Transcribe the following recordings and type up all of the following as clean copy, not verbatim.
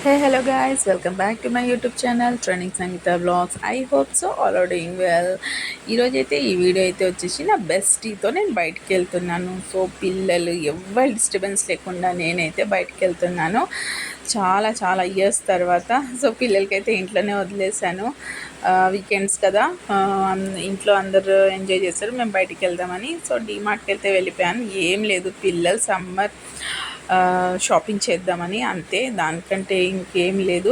Hey, hello guys, welcome back to my YouTube channel Trending Sangeeta Vlogs. I hope so all are doing well. ఈరోజు అయితే ఈ video అయితే వచ్చేసి నా బెస్టీతో నేను బయటికి వెళ్తున్నాను. సో పిల్లలు ఎవరి డిస్టర్బెన్స్ లేకుండా నేనైతే బయటికి వెళ్తున్నాను చాలా చాలా ఇయర్స్ తర్వాత. సో పిల్లలకైతే ఇంట్లోనే వదిలేసాను, వీకెండ్స్ కదా, ఇంట్లో అందరూ ఎంజాయ్ చేస్తారు, మేము బయటికి వెళ్దామని. సో డీమార్ట్కి అయితే వెళ్ళిపోయాను. ఏం లేదు, పిల్లలు సమ్మర్ షాపింగ్ చేద్దామని, అంతే, దానికంటే ఇంకేం లేదు.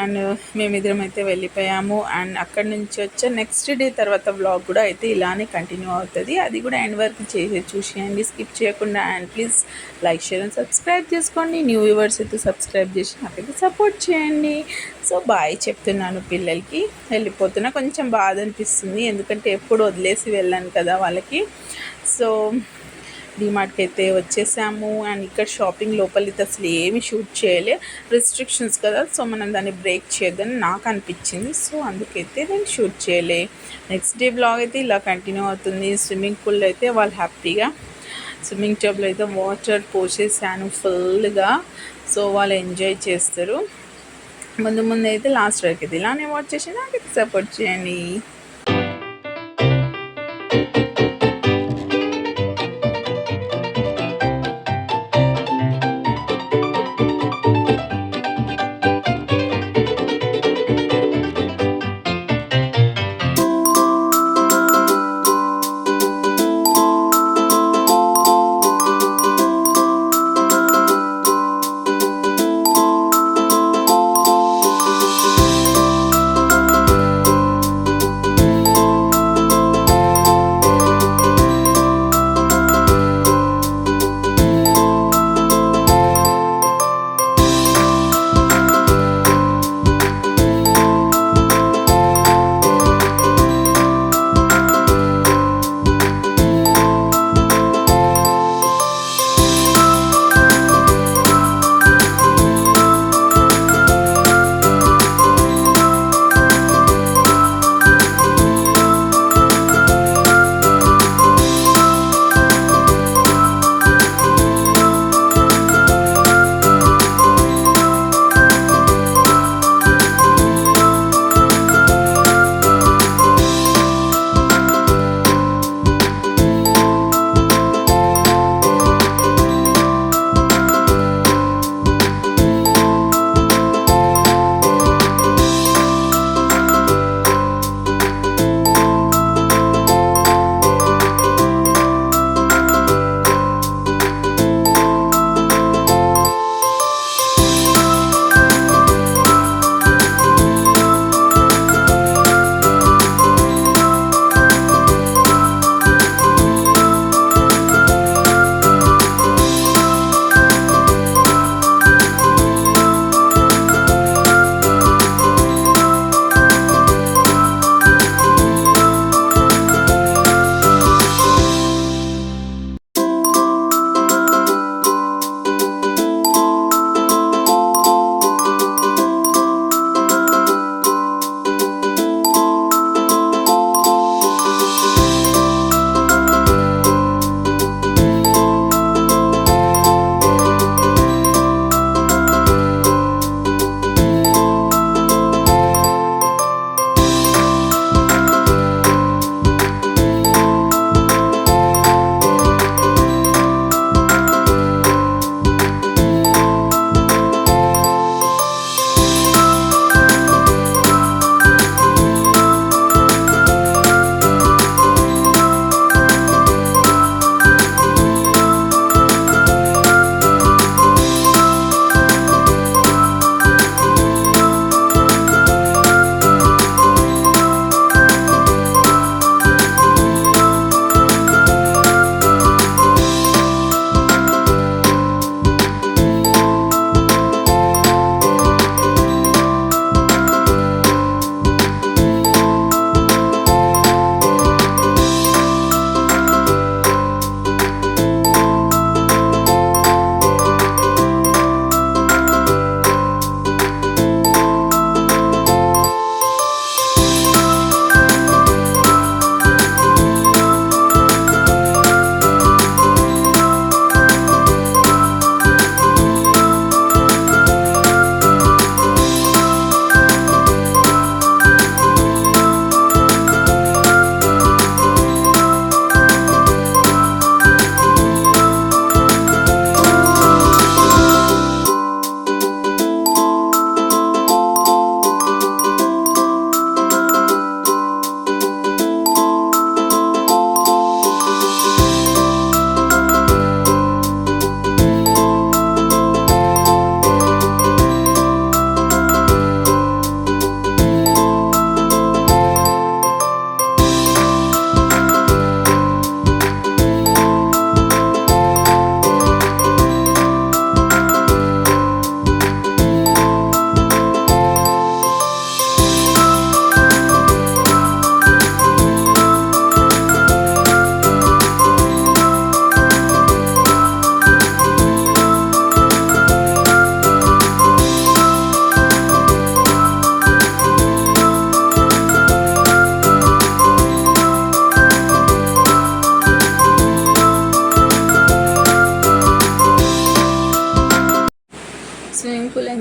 అండ్ మేమిద్దరం అయితే వెళ్ళిపోయాము. అండ్ అక్కడి నుంచి వచ్చే నెక్స్ట్ డే తర్వాత వ్లాగ్ కూడా అయితే ఇలానే కంటిన్యూ అవుతుంది. అది కూడా ఎండ్ వరకు చూసేయండి, స్కిప్ చేయకుండా. And please like, share and subscribe చేసుకోండి. న్యూ వ్యూవర్స్ అయితే సబ్స్క్రైబ్ చేసి నాకైతే సపోర్ట్ చేయండి. సో బాయ్ చెప్తున్నాను పిల్లలకి, వెళ్ళిపోతున్నా. కొంచెం బాధ అనిపిస్తుంది, ఎందుకంటే ఎప్పుడు వదిలేసి వెళ్ళాను కదా వాళ్ళకి. సో డీమార్ట్కి అయితే వచ్చేసాము. అండ్ ఇక్కడ షాపింగ్ లోపలికి అసలు ఏమి షూట్ చేయలే, రిస్ట్రిక్షన్స్ కదా, సో మనం దాన్ని బ్రేక్ చేయొద్దని నాకు అనిపించింది. సో అందుకైతే నేను షూట్ చేయలే. నెక్స్ట్ డే బ్లాగ్ అయితే ఇలా కంటిన్యూ అవుతుంది. స్విమ్మింగ్ పూల్ అయితే వాళ్ళు హ్యాపీగా స్విమ్మింగ్ టబ్లో అయితే వాటర్ పోసేసాను ఫుల్గా. సో వాళ్ళు ఎంజాయ్ చేస్తారు. ముందు ముందు అయితే లాస్ట్ వరకు అయితే ఇలానే వాచ్ చేసి నాకైతే సపోర్ట్ చేయండి.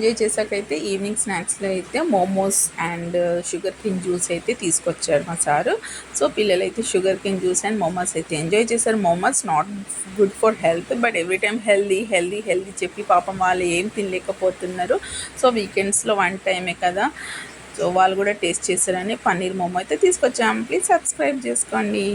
ఎంజాయ్ చేసాకైతే ఈవినింగ్ స్నాక్స్లో అయితే momos and sugar cane juice అయితే తీసుకొచ్చారు మా సారు. సో పిల్లలైతే sugar cane juice and momos అయితే ఎంజాయ్ చేశారు. Momos not good for health, but every time healthy healthy healthy చెప్పి పాపం వాళ్ళు ఏం తినలేకపోతున్నారు. సో వీకెండ్స్లో వన్ టైమే కదా, సో వాళ్ళు కూడా టేస్ట్ చేస్తారని పన్నీర్ మోమో అయితే తీసుకొచ్చాం. ప్లీజ్ సబ్స్క్రైబ్ చేసుకోండి.